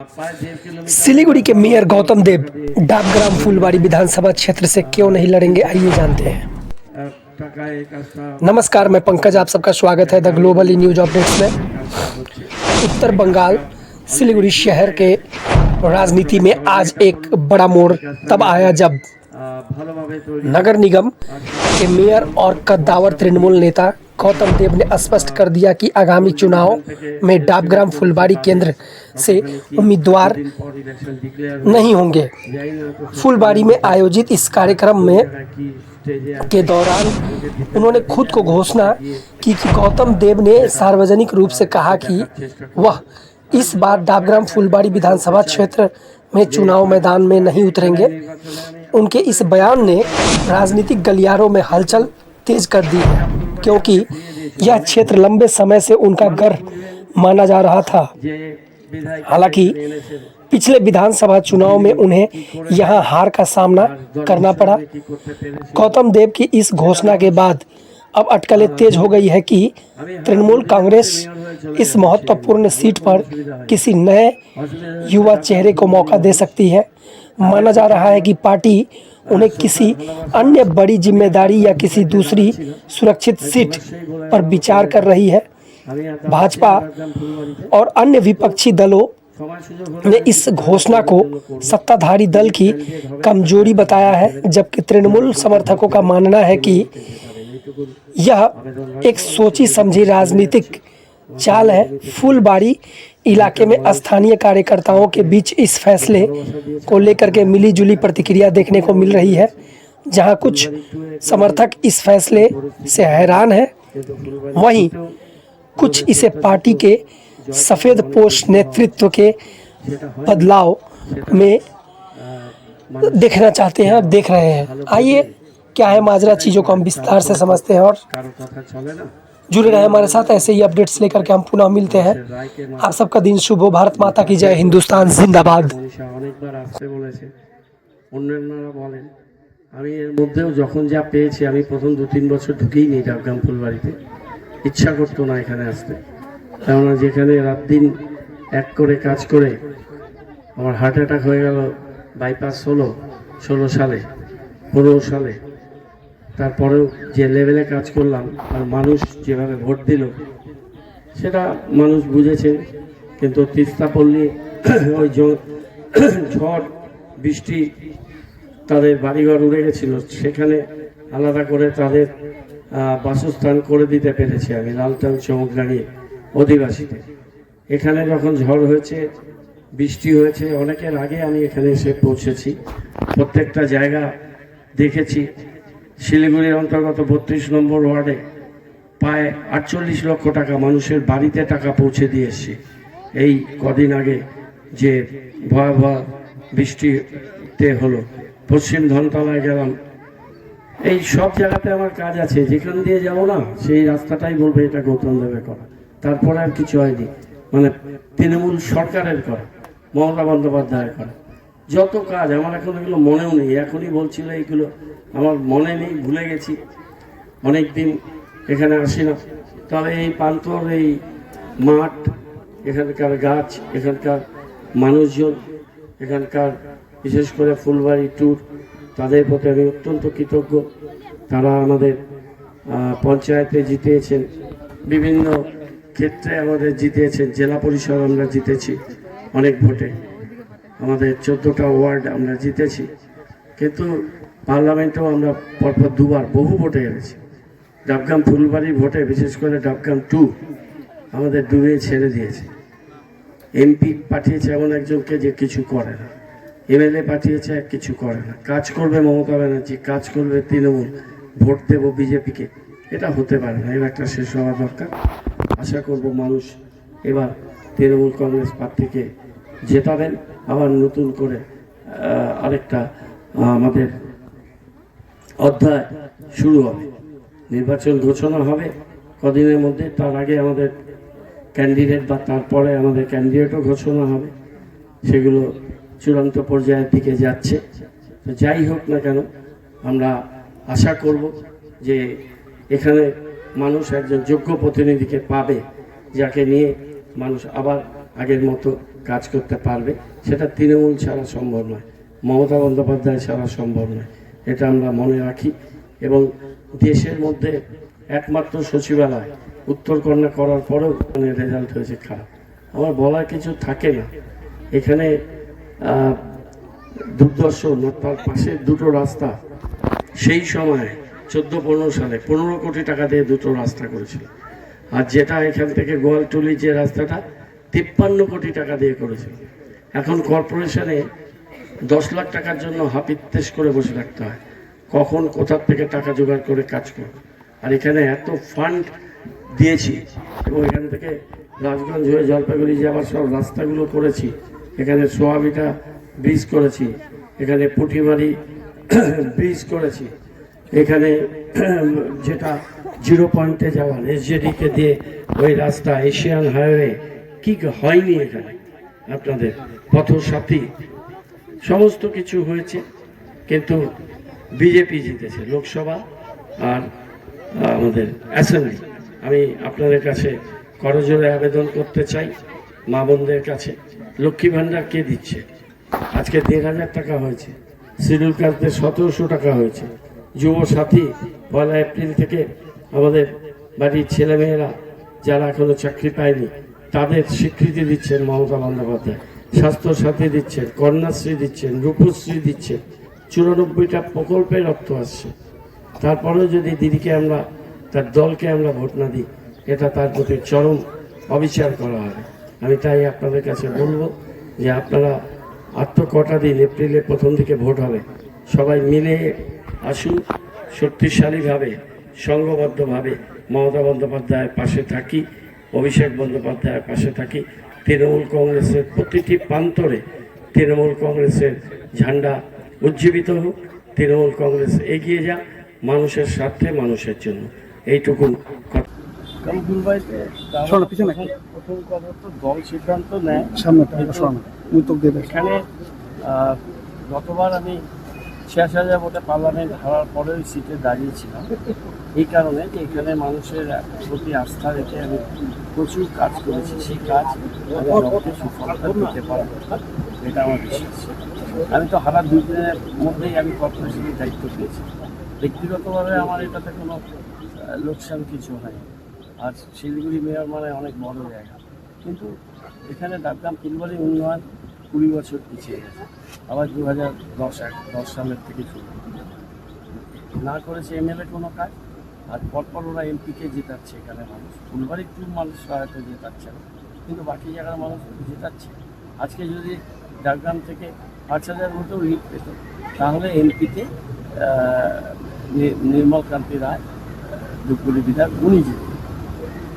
सिलीगुड़ी के मेयर गौतम देव डाकग्राम फुलबाड़ी विधानसभा क्षेत्र से क्यों नहीं लड़ेंगे, आइए जानते हैं। नमस्कार, मैं पंकज, आप सबका स्वागत है द ग्लोबल न्यूज अपडेट्स में। उत्तर बंगाल सिलीगुड़ी शहर के राजनीति में आज एक बड़ा मोड़ तब आया जब नगर निगम के मेयर और कद्दावर तृणमूल नेता गौतम देव ने स्पष्ट कर दिया कि आगामी चुनाव में डाकग्राम फुलबाड़ी केंद्र से उम्मीदवार नहीं होंगे। फुलबाड़ी में आयोजित इस कार्यक्रम में के दौरान उन्होंने खुद को घोषणा की कि गौतम देव ने सार्वजनिक रूप से कहा कि वह इस बार डाकग्राम फुलबाड़ी विधानसभा क्षेत्र में चुनाव मैदान में नहीं उतरेंगे। उनके इस बयान ने राजनीतिक गलियारों में हलचल तेज कर दी है, क्योंकि यह क्षेत्र लंबे समय से उनका घर माना जा रहा था। हालांकि पिछले विधानसभा चुनाव में उन्हें यहां हार का सामना करना पड़ा। गौतम देव की इस घोषणा के बाद अब अटकलें तेज हो गई है कि तृणमूल कांग्रेस इस महत्वपूर्ण सीट पर किसी नए युवा चेहरे को मौका दे सकती है। माना जा रहा है कि पार्टी उन्हें किसी अन्य बड़ी जिम्मेदारी या किसी दूसरी सुरक्षित सीट पर विचार कर रही है। भाजपा और अन्य विपक्षी दलों ने इस घोषणा को सत्ताधारी दल की कमजोरी बताया है, जबकि तृणमूल समर्थकों का मानना है कि यह एक सोची समझी राजनीतिक चाल है। फुलबाड़ी इलाके में स्थानीय कार्यकर्ताओं के बीच इस फैसले को लेकर के मिली जुली प्रतिक्रिया देखने को मिल रही है। जहां कुछ समर्थक इस फैसले से हैरान हैं, वहीं कुछ इसे पार्टी के सफेद पोश नेतृत्व के बदलाव में देखना चाहते हैं और देख रहे हैं। आइए, क्या है माजरा, चीज़ों को हम विस्तार से समझते हैं और जुड़े रहे हमारे साथ। ऐसे ही अपडेट्स लेकर के हम पुनः मिलते हैं। आप सबका दिन शुभ हो। भारत माता की जय, हिंदुस्तान जिंदाबाद। আমি এর মধ্যেও যখন যা পেয়েছি, আমি প্রথম 2-3 বছর ঢুকেই নি ডাকগ্রাম ফুলবাড়িতে। ইচ্ছা করতো না এখানে আসতে, কেননা যেখানে রাত দিন এক করে কাজ করে আমার হার্ট অ্যাটাক হয়ে গেল বাইপাস 16 সালে 15 সালে। তারপরেও যে লেভেলে কাজ করলাম আর মানুষ যেভাবে ভোট দিল সেটা মানুষ বুঝেছে। কিন্তু তিস্তা পল্লী ওই ঝড় বৃষ্টি তাদের বাড়িঘর উড়ে গেছিল, সেখানে আলাদা করে তাদের বাসস্থান করে দিতে পেরেছি আমি লালটান চৌমুখরানী অধিবাসীদের। এখানে যখন ঝড় হয়েছে, বৃষ্টি হয়েছে, অনেকের আগে আমি এখানে এসে পৌঁছেছি, প্রত্যেকটা জায়গা দেখেছি। শিলিগুড়ির অন্তর্গত 32 নম্বর ওয়ার্ডে প্রায় 48 লক্ষ টাকা মানুষের বাড়িতে টাকা পৌঁছে দিয়ে এসেছি। এই কদিন আগে যে ভয়াবহ বৃষ্টিতে হলো, পশ্চিম ধনতলায় গেলাম, এই সব জায়গাতে আমার কাজ আছে। যেখান দিয়ে যাবো না সেই রাস্তাটাই বলবে এটা গৌতম দেবের করা। তারপরে আর কিছু হয়নি, মানে তৃণমূল সরকারের করা, মমতা বন্দ্যোপাধ্যায়ের করা যত কাজ আমার এখন এগুলো মনেও নেই। এখনই বলছিল এইগুলো আমার মনে নেই, ভুলে গেছি, অনেক দিন এখানে আসি না। তবে এই প্রান্তর, এই মাঠ, এখানকার গাছ, এখানকার মানুষজন, এখানকার বিশেষ করে ফুলবাড়ি ট্যুর, তাদের প্রতি আমি অত্যন্ত কৃতজ্ঞ। তারা আমাদের পঞ্চায়েতে জিতিয়েছেন, বিভিন্ন ক্ষেত্রে আমাদের জিতিয়েছেন, জেলা পরিষদ আমরা জিতেছি অনেক ভোটে, আমাদের 14টা ওয়ার্ড আমরা জিতেছি, কিন্তু পার্লামেন্টেও আমরা পরপর দুবার বহু ভোটে হেরেছি। ডাকগ্রাম ফুলবাড়ির ভোটে, বিশেষ করে ডাকগ্রাম 2 আমাদের ডুবে ছেড়ে দিয়েছে। এমপি পাঠিয়েছে এমন একজনকে যে কিছু করে না, এমএলএ পাঠিয়েছে কিছু করে না। কাজ করবে মমতা ব্যানার্জি, কাজ করবে তৃণমূল, ভোট দেব বিজেপিকে, এটা হতে পারে না। এর একটা শেষ হওয়া দরকার। আশা করব মানুষ এবার তৃণমূল কংগ্রেস প্রার্থীকে জেতাবেন। আবার নতুন করে আরেকটা আমাদের অধ্যায় শুরু হবে, নির্বাচন ঘোষণা হবে কদিনের মধ্যে। তার আগে আমাদের ক্যান্ডিডেট বা তারপরে আমাদের ক্যান্ডিডেটও ঘোষণা হবে, সেগুলো চূড়ান্ত পর্যায়ের দিকে যাচ্ছে। তো যাই হোক না কেন, আমরা আশা করব যে এখানে মানুষ একজন যোগ্য প্রতিনিধিকে পাবে, যাকে নিয়ে মানুষ আবার আগের মতো কাজ করতে পারবে, সেটা তৃণমূল ছাড়া সম্ভব নয়, মমতা বন্দ্যোপাধ্যায় ছাড়া সম্ভব নয়। এটা আমরা মনে রাখি। এবং দেশের মধ্যে একমাত্র সচিবালয় উত্তরকন্যা করার পরেও রেজাল্ট হয়েছে খারাপ। আমার বলার কিছু থাকে না। এখানে দুর্দর্শন, তার পাশে দুটো রাস্তা সেই সময় 14-15 সালে 15 কোটি টাকা দিয়ে দুটো রাস্তা করেছিল। আর যেটা এখান থেকে গোয়ালটুলি যে রাস্তাটা 53 কোটি টাকা দিয়ে করেছিল। এখন কর্পোরেশনে 10 লাখ টাকার জন্য হাপিত্তেশ করে বসে থাকতে হয়, কখন কোথার থেকে টাকা জোগাড় করে কাজ করব। আর এখানে এত ফান্ড দিয়েছি এবং এখান থেকে রাজগঞ্জ হয়ে জলপাইগুড়ি যাওয়ার সব রাস্তাগুলো করেছি। এখানে সোয়াবিটা ব্রিজ করেছি, এখানে পুঁটিমারি ব্রিজ করেছি, এখানে যেটা 0 পয়েন্টে যাওয়ার SJD-কে দিয়ে ওই রাস্তা এশিয়ান হাইওয়ে কি হয়নি, এখানে আপনাদের পথসাথী সমস্ত কিছু হয়েছে। কিন্তু বিজেপি জিতেছে লোকসভা আর আমাদের অ্যাসেম্বলি। আমি আপনাদের কাছে করজোড়ে আবেদন করতে চাই, মা বোনদের কাছে, লক্ষ্মী ভাণ্ডার কে দিচ্ছে? আজকে 1,500 টাকা হয়েছে, শিডিউল কাস্টদের 1700 টাকা হয়েছে, যুব সাথী 1 এপ্রিল থেকে আমাদের বাড়ির ছেলেমেয়েরা যারা এখনো চাকরি পায়নি তাদের স্বীকৃতি দিচ্ছেন মমতা বন্দ্যোপাধ্যায়, স্বাস্থ্য সাথী দিচ্ছেন, কন্যাশ্রী দিচ্ছেন, রূপশ্রী দিচ্ছেন, 94টা প্রকল্পের অর্থ আসছে। তারপরেও যদি দিদিকে আমরা, তার দলকে আমরা ভোট না দিই, এটা তার প্রতি চরম অবিচার করা হবে। আমি তাই আপনাদের কাছে বলবো যে আপনারা আর তো কটা দিন, এপ্রিলের প্রথম দিকে ভোট হবে, সবাই মিলে আসুন, শক্তিশালীভাবে সংঘবদ্ধভাবে মমতা বন্দ্যোপাধ্যায়ের পাশে থাকি, অভিষেক বন্দ্যোপাধ্যায়ের পাশে থাকি। তৃণমূল কংগ্রেসের প্রতিটি প্রান্তরে তৃণমূল কংগ্রেসের ঝান্ডা উজ্জীবিত হোক, তৃণমূল কংগ্রেস এগিয়ে যাক মানুষের স্বার্থে, মানুষের জন্য। এইটুকু কথা। ফুলবাড়িতে প্রথম কথা তো দল সিদ্ধান্ত নেয় এখানে। গতবার আমি 86,000 ভোটে পার্লামেন্ট হারার পরে ওই সিটে দাঁড়িয়েছিলাম এই কারণে যে এখানে মানুষের প্রতি আস্থা রেখে আমি প্রচুর কাজ করেছি। সেই কাজ আমি রক্তে সুফলতা দিতে পারবো, এটা আমার বিশ্বাস। আমি তো হারার 2 দিনের মধ্যেই আমি কর্পোরেশনের দায়িত্ব পেয়েছি। ব্যক্তিগতভাবে আমার এটাতে কোনো লোকসান কিছু হয়নি। আর শিলিগুড়ি মেয়র মানে অনেক বড় জায়গা, কিন্তু এখানে ডাকগ্রাম ফুলবাড়ি উন্নয়ন 20 বছর পিছিয়ে গেছে। আবার 2010 সালের থেকে শুরু না করেছে MLA কোনো কাজ, আর পরপর ওরা MP-কে জেতাচ্ছে। এখানে মানুষ ফুলবাড়ি একটু মানুষ সহায়তা জেতাচ্ছে না, কিন্তু বাকি জায়গার মানুষ জেতাচ্ছে। আজকে যদি ডাকগ্রাম থেকে 5,000 ভোটেও লিড পেত, তাহলে MP-তে নির্মল কান্তি রায়, ধূপগুড়ি বিধায়ক, উনি জিতে।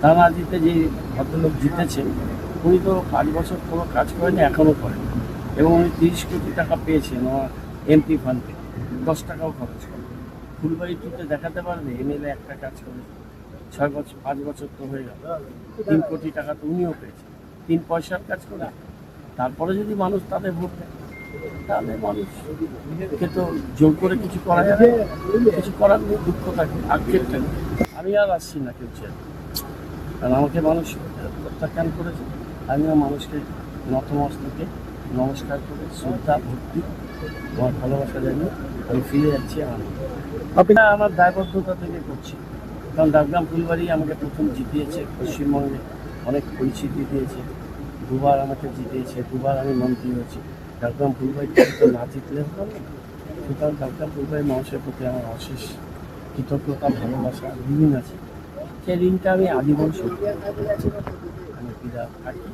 তা না জিতে যে ভদ্রলোক জিতেছেন, উনি তো 5 বছর কোনো কাজ করেনি, এখনও করেন। এবং উনি 30 কোটি টাকা পেয়েছেন MP ফান্ড থেকে, 10 টাকাও খরচ করেন। ফুলবাড়িতে দেখাতে পারবে MLA একটা কাজ করেছে? 5 বছর তো হয়ে গেল, 3 কোটি টাকা তো উনিও পেয়েছেন, 3 পয়সার কাজ করে। তারপরে যদি মানুষ তাদের ভোট দেয়, তাহলে মানুষকে তো জোর করে কিছু করা যাবে, কিছু করার নেই। দুঃখ থাকে, আক্ষেপ থাকে। আমি আর আসছি না কেউ চেয়ে, কারণ আমাকে মানুষ প্রত্যাখ্যান করেছে। আমিও মানুষকে নতমস্তকে নমস্কার করে শ্রদ্ধা ভক্তি আমার ভালোবাসা জানিয়ে আমি ফিরে যাচ্ছি আমার দায়বদ্ধতা থেকে করছি। কারণ ডাকগ্রাম ফুলবাড়ি আমাকে প্রথম জিতিয়েছে, পশ্চিমবঙ্গে অনেক পরিচিতি দিয়েছে, 2বার আমাকে জিতিয়েছে, 2বার আমি মন্ত্রী হয়েছি। ডাকগ্রাম ফুলবাড়িতে তো না জিতলে হতো না। সুতরাং ডাকগ্রাম ফুলবাড়ির মানুষের প্রতি আমার অশেষ কৃতজ্ঞতা, ভালোবাসা, ঋণ আছে। সেই ঋণটা আমি আজীবন শোধ করতে চাই। আমি পিতা থাকি।